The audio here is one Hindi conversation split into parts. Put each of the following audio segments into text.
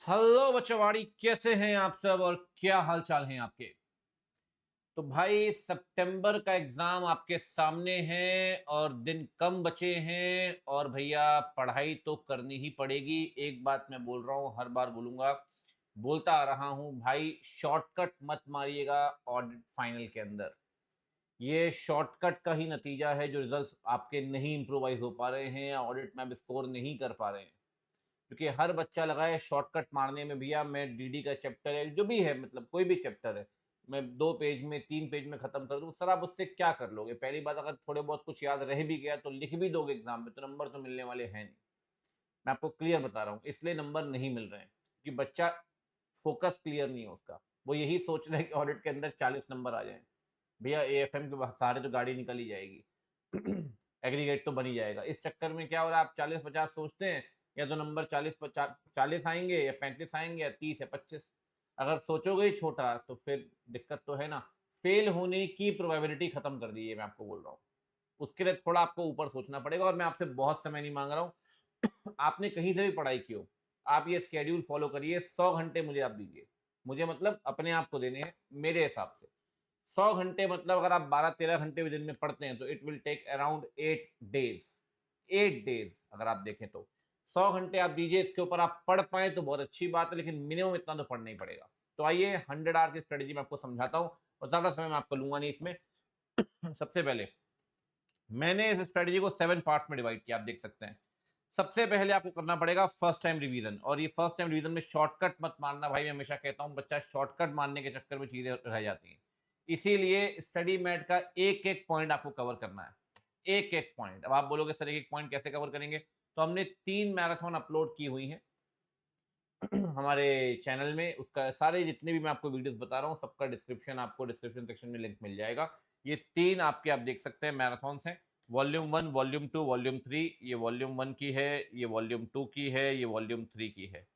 हेलो बच्चोवाड़ी, कैसे हैं आप सब और क्या हाल चाल हैं आपके। तो भाई सितंबर का एग्जाम आपके सामने है और दिन कम बचे हैं और भैया पढ़ाई तो करनी ही पड़ेगी। एक बात मैं बोल रहा हूं, हर बार बोलूंगा, बोलता आ रहा हूं भाई, शॉर्टकट मत मारिएगा ऑडिट फाइनल के अंदर। ये शॉर्टकट का ही नतीजा है जो रिजल्ट्स आपके नहीं इंप्रोवाइज हो पा रहे हैं या ऑडिट में आप स्कोर नहीं कर पा रहे हैं। क्योंकि हर बच्चा लगा है शॉर्टकट मारने में, भैया मैं डीडी का चैप्टर है जो भी है, मतलब कोई भी चैप्टर है, मैं 2 पेज में 3 पेज में खत्म कर दूं। सर आप उससे क्या कर लोगे? पहली बात, अगर थोड़े बहुत कुछ याद रह भी गया तो लिख भी दोगे एग्जाम में तो नंबर तो मिलने वाले हैं नहीं। मैं आपको क्लियर बता रहा हूँ, इसलिए नंबर नहीं मिल रहे हैं कि बच्चा फोकस क्लियर नहीं है उसका। वो यही सोच रहे हैं कि ऑडिट के अंदर 40 नंबर आ जाए। भैया एएफएम के सहारे तो गाड़ी निकल ही जाएगी। एग्रीगेट तो बन ही जाएगा। इस चक्कर में क्या हो रहा है, आप 40-50 सोचते हैं, या तो नंबर 40 आएंगे या 35 आएंगे या 30 या 25। अगर सोचोगे ही छोटा तो फिर दिक्कत तो है ना। फेल होने की प्रोबेबिलिटी खत्म कर दी है, मैं आपको बोल रहा हूँ। उसके लिए थोड़ा आपको ऊपर सोचना पड़ेगा और मैं आपसे बहुत समय नहीं मांग रहा हूँ। आपने कहीं से भी पढ़ाई की हो, आप ये स्केड्यूल फॉलो करिए। 100 घंटे मुझे आप दीजिए, मुझे मतलब अपने आप को देने हैं मेरे हिसाब से। 100 घंटे मतलब अगर आप 12-13 घंटे भी दिन में पढ़ते हैं तो it will take around 8 days. 8 days अगर आप देखें तो 100 घंटे आप दीजिए। इसके ऊपर आप पढ़ पाए तो बहुत अच्छी बात है, लेकिन मिनिमम इतना तो पढ़ना ही पड़ेगा। तो आइए 100 आवर की स्ट्रेटेजी मैं आपको समझाता हूँ और ज्यादा समय मैं आपको लूंगा नहीं इसमें। सबसे पहले मैंने इस स्ट्रेटेजी को 7 पार्ट्स में डिवाइड किया, आप देख सकते हैं। सबसे पहले आपको करना पड़ेगा फर्स्ट टाइम रिवीजन, और ये फर्स्ट टाइम रिवीजन में शॉर्टकट मत मारना भाई। मैं हमेशा कहता हूं बच्चा शॉर्टकट मारने के चक्कर में चीजें रह जाती हैं। इसीलिए स्टडी मैट का एक एक पॉइंट आपको कवर करना है, एक एक पॉइंट। अब आप बोलोगे सर एक एक पॉइंट कैसे कवर करेंगे, तो हमने 3 मैराथन अपलोड की हुई हैं हमारे चैनल में। उसका सारे जितने भी मैं आपको वीडियोस बता रहा हूँ सबका डिस्क्रिप्शन, आपको डिस्क्रिप्शन सेक्शन में लिंक मिल जाएगा। ये 3 आपके आप देख सकते हैं मैराथन्स हैं। Volume 1, volume 2, volume 3। ये वॉल्यूम 1 की है, ये वॉल्यूम 2 की है, ये वॉल्यूम 3 की है।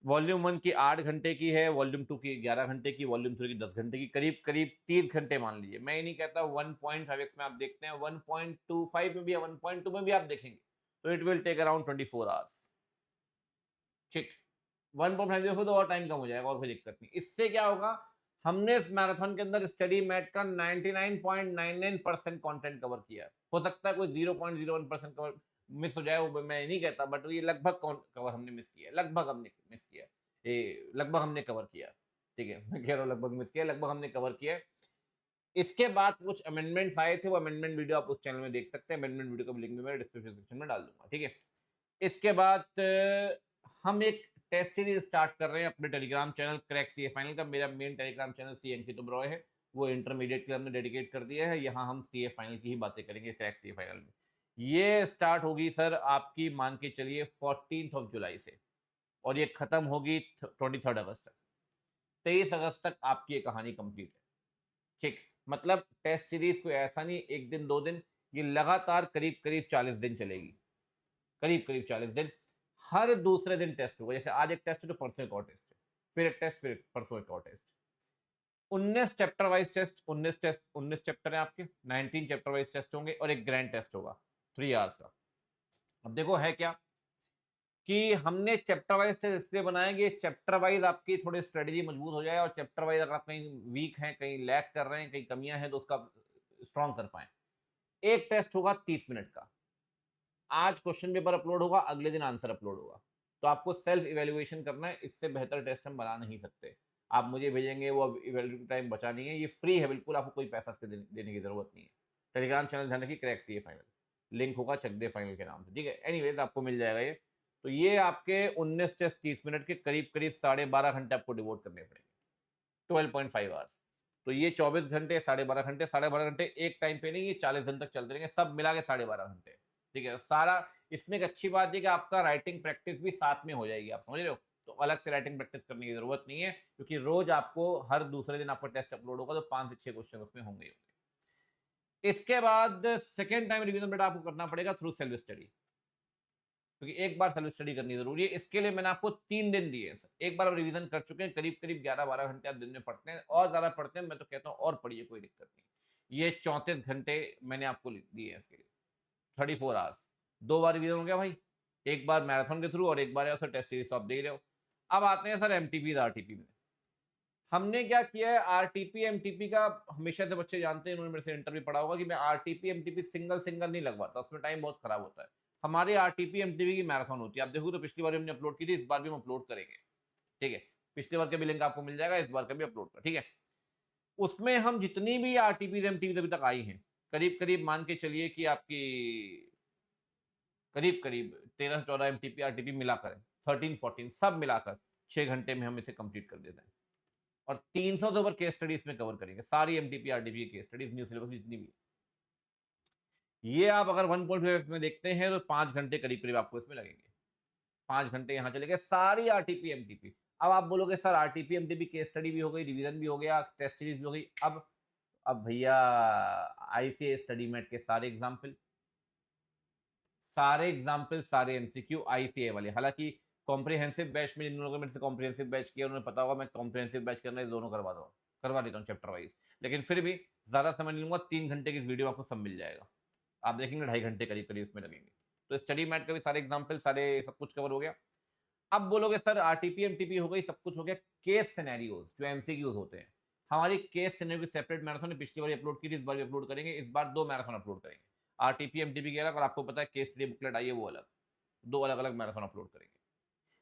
वॉल्यूम 1 की 8 घंटे की है, वॉल्यूम 2 की 11 घंटे की, वॉल्यूम 3 की 10 घंटे की, करीब करीब 30 घंटे मान लीजिए। मैं ये नहीं कहता 1.5x में आप देखते हैं, 1.25 में भी या 1.2 में भी आप देखेंगे तो it will take around 24 hours. ठीक, 1.5 देखो तो और टाइम कम हो जाएगा और कोई दिक्कत नहीं। इससे क्या होगा, हमने इस मैराथन के अंदर स्टडी मैट का 99.99% कंटेंट कवर किया है। हो सकता है कोई 0.01% कवर मिस हो जाए, वो मैं नहीं कहता, बट ये लगभग कवर हमने मिस किया है, लगभग हमने मिस किया है। ये लगभग हमने कवर किया। ठीक है, मैं कह रहा हूँ लगभग मिस किया, लगभग हमने कवर किया। इसके बाद कुछ अमेंडमेंट्स आए थे, वो अमेंडमेंट वीडियो आप उस चैनल में देख सकते हैं। अमेंडमेंट वीडियो का भी लिंक भी मैं डिस्क्रिप्शन सेक्शन में डाल दूंगा। ठीक है, इसके बाद हम एक टेस्ट सीरीज स्टार्ट कर रहे हैं अपने Telegram channel crack CA final का। मेरा मेन टेलीग्राम चैनल सी अंकित ओबरॉय है, वो इंटरमीडिएट के लिए हमने डेडिकेट कर दिया है। यहाँ हम सीए फाइनल की ही बातें करेंगे क्रैक सीए फाइनल में। ये स्टार्ट होगी सर आपकी, मान के चलिए 14 जुलाई से, और ये खत्म होगी 23 अगस्त तक। 23 अगस्त तक आपकी ये कहानी कंप्लीट है। ठीक, मतलब टेस्ट सीरीज कोई ऐसा नहीं 1 दिन 2 दिन, ये लगातार करीब करीब 40 दिन चलेगी। करीब करीब 40 दिन। हर दूसरे दिन टेस्ट होगा, जैसे आज एक टेस्ट है तो परसों एक और टेस्ट है, फिर एक टेस्ट, फिर परसों एक और test. 19 chapter wise test, 19 test, 19 chapter है आपके, 19 चैप्टर वाइज टेस्ट होंगे और एक ग्रैंड टेस्ट होगा 3 आवर्स का। अब देखो है क्या कि हमने चैप्टर वाइज टेस्ट इसलिए बनाएंगे, चैप्टर वाइज आपकी थोड़ी स्ट्रेटेजी मजबूत हो जाए, और चैप्टर वाइज अगर आप कहीं वीक हैं, कहीं लैग कर रहे हैं, कहीं कमियां हैं, तो उसका स्ट्रॉन्ग कर पाए। एक टेस्ट होगा 30 मिनट का। आज क्वेश्चन पेपर अपलोड होगा, अगले दिन आंसर अपलोड होगा। तो आपको सेल्फ इवेल्युएशन करना है, इससे बेहतर टेस्ट हम बना नहीं सकते। आप मुझे भेजेंगे, वो इवेल्युएशन टाइम बचा नहीं है, ये फ्री है बिल्कुल, आपको कोई पैसा इसके देने की जरूरत नहीं है। टेलीग्राम चैनल ध्यान रखिए, क्रैक सीए फाइनल, लिंक होगा चक दे फाइनल के नाम से। ठीक है, एनीवेज आपको मिल जाएगा ये। तो ये आपके 19 टेस्ट 30 मिनट के करीब करीब 12.5 घंटे आपको डिवोट करने पड़ेंगे, 12.5 आवर्स। तो ये 24 घंटे, 12.5 घंटे, 12.5 घंटे एक टाइम पे नहीं, ये 40 दिन तक चलते रहेंगे, सब मिला के 12.5 घंटे। ठीक है सारा। इसमें एक अच्छी बात है कि आपका राइटिंग प्रैक्टिस भी साथ में हो जाएगी, आप समझ रहे हो। तो अलग से राइटिंग प्रैक्टिस करने की जरूरत नहीं है, क्योंकि रोज आपको हर दूसरे दिन आपका टेस्ट अपलोड होगा, तो 5 से 6 क्वेश्चन उसमें होंगे ही होंगे। इसके बाद सेकेंड टाइम रिवीजन बेटा आपको करना पड़ेगा थ्रू सेल्फ स्टडी, क्योंकि एक बार सेल्फ स्टडी करनी जरूरी है। इसके लिए मैंने आपको 3 दिन दिए हैं सर। एक बार आप रिवीजन कर चुके हैं, करीब करीब 11-12 घंटे आप दिन में पढ़ते हैं, और ज्यादा पढ़ते हैं मैं तो कहता हूँ और पढ़िए, कोई दिक्कत नहीं। ये 34 घंटे मैंने आपको दिए हैं इसके लिए, 34 आवर्स। 2 बार रिवीजन हो गया भाई, एक बार मैराथन के थ्रू और एक बार सर टेस्ट सीरीज तो आप दे रहे हो। अब आते हैं सर एमटीपी आरटीपी में। हमने क्या किया है, आरटीपी एमटीपी का हमेशा से बच्चे जानते हैं, उन्होंने मेरे से इंटरव्यू पढ़ा होगा कि मैं आरटीपी एमटीपी सिंगल सिंगल नहीं लगवाता, उसमें टाइम बहुत खराब होता है। हमारे आरटीपी एमटीपी की मैराथन होती है। आप देखो तो पिछली बार हमने अपलोड की थी, इस बार भी हम अपलोड करेंगे, ठीक है। पिछले बार का भी लिंक आपको मिल जाएगा, इस बार का भी अपलोड कर, ठीक है। उसमें हम जितनी भी आरटीपी एमटीपी अभी तक आई हैं, करीब करीब मान के चलिए कि आपकी करीब करीब 13 से 14 एमटीपी आरटीपी मिलाकर 13 14 सब मिलाकर 6 घंटे में हम इसे कंप्लीट कर देते हैं। और 300 से ऊपर केस स्टडीज में कवर करेंगे, सारी MTP RTP case studies new syllabus जितनी भी। ये आप अगर 1.5 में देखते हैं तो 5 घंटे करीब करीब आपको इसमें लगेंगे। 5 घंटे यहाँ चले गए, सारी आरटीपी एमटीपी। अब आप बोलोगे sir RTP MTP case study भी हो गई, रिवीजन भी हो गया, टेस्ट सीरीज भी हो गई। अब भैया आईसीए स्टडी मेट के सारे एग्जाम्पल सारे एमसीक्यू आईसीए वाले। हालांकि कॉम्प्रिहेंसिव बैच में जिन लोगों ने मेरे से कॉम्प्रिहेंसिव बैच किया उन्हें पता होगा, मैं कॉम्प्रिहेंसिव बैच करना है दोनों करवा देता हूँ चैप्टर वाइज। लेकिन फिर भी ज्यादा समय नहीं लूंगा, 3 घंटे की इस वीडियो आपको सब मिल जाएगा। आप देखेंगे 2.5 घंटे करीब करीब इसमें लगेंगे। तो स्टडी मैट का भी सारे एग्जाम्पल सारे सब कुछ कवर हो गया। अब बोलोगे सर आरटीपी एमटीपी हो गई, सब कुछ हो गया, केस सिनेरियोज जो एमसीक्यूज होते हैं, हमारी केस सिनेरियो की सेपरेट मैराथन ने पिछली बार अपलोड की थी, इस बार भी अपलोड करेंगे। इस बार 2 मैराथन अपलोड करेंगे, आरटीपी एमटीपी की अलग, और आपको पता है केस स्टडी बुकलेट आई है वो अलग। 2 अलग अलग मैराथन अपलोड करेंगे।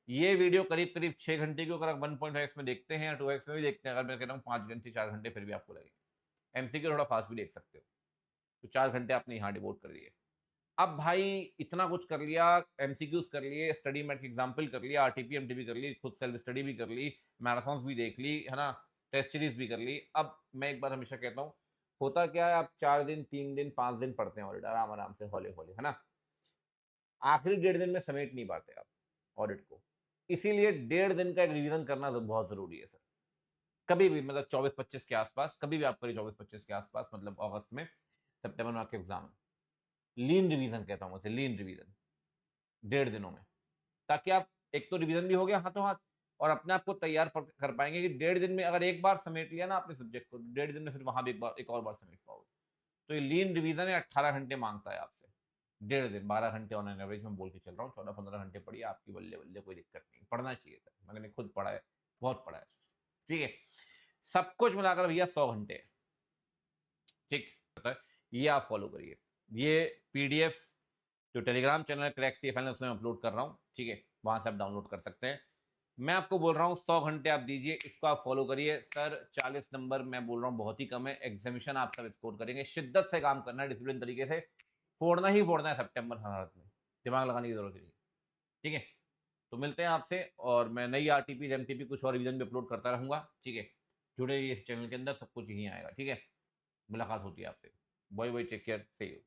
ये वीडियो करीब करीब 6 घंटे की, अगर 1.5x में देखते हैं या 2x में भी देखते हैं, अगर मैं कह रहा हूँ 5 घंटे 4 घंटे फिर भी आपको लगेंगे। एमसीक्यू थोड़ा फास्ट भी देख सकते हो, तो 4 घंटे आपने यहाँ डिवोट कर दिए। अब भाई इतना कुछ कर लिया, एमसीक्यूज कर लिए, स्टडी मैट एग्जाम्पल कर लिया, आरटीपी एमटीपी कर ली, खुद सेल्फ स्टडी भी कर ली, मैराथन्स भी देख ली, है ना, टेस्ट सीरीज भी कर ली। अब मैं एक बार हमेशा कहता हूँ, होता क्या है, आप 4 दिन 3 दिन 5 दिन पढ़ते हैं ऑडिट आराम आराम से हौले हौले, है ना, आखिरी 1.5 दिन में समेट नहीं पाते आप ऑडिट को। इसीलिए 1.5 दिन का एक रिवीजन करना बहुत जरूरी है सर। कभी भी मतलब 24-25 के आसपास, कभी भी आप करिए 24-25 के आसपास, मतलब अगस्त में, सितंबर में आपके एग्जाम है, लीन रिवीजन कहता हूँ उसे, लीन रिवीजन 1.5 दिनों में, ताकि आप एक तो रिवीजन भी हो गया हाथों हाथ, और अपने आप को तैयार कर पाएंगे कि 1.5 दिन में अगर एक बार समेट लिया ना आपने सब्जेक्ट को, 1.5 दिन में फिर वहां भी एक और बार समेट पाओगे। तो ये लीन रिवीजन है, 18 घंटे मांगता है आपसे। 1.5 दिन 12 घंटे ऑन एन एवरेज में बोल के चल रहा हूँ, 14-15 घंटे पढ़िए, आपकी बल्ले बल्ले, कोई दिक्कत नहीं, पढ़ना चाहिए सर, मैंने खुद पढ़ा है, बहुत पढ़ा है, ठीक है। सब कुछ मिलाकर भैया 100 घंटे है, ठीक है। ये आप फॉलो करिए। ये पीडीएफ जो टेलीग्राम चैनल क्रैक सीएफएल उसमें अपलोड कर रहा हूँ, ठीक है, वहां से आप डाउनलोड कर सकते हैं। मैं आपको बोल रहा हूँ 100 घंटे आप दीजिए, इसको आप फॉलो करिए सर। 40 नंबर मैं बोल रहा हूँ बहुत ही कम है, एग्जामिनेशन आप सब स्कोर करेंगे। शिद्दत से काम करना है, डिसिप्लिन तरीके से, फोड़ना ही फोड़ना है सितंबर हालत में, दिमाग लगाने की जरूरत नहीं, ठीक है। तो मिलते हैं आपसे, और मैं नई आरटीपी एमटीपी कुछ और रिवीजन भी अपलोड करता रहूंगा, ठीक है। जुड़े रहिए इस चैनल के अंदर, सब कुछ यहीं आएगा, ठीक है। मुलाकात होती है आपसे। Bye bye, take care, see you.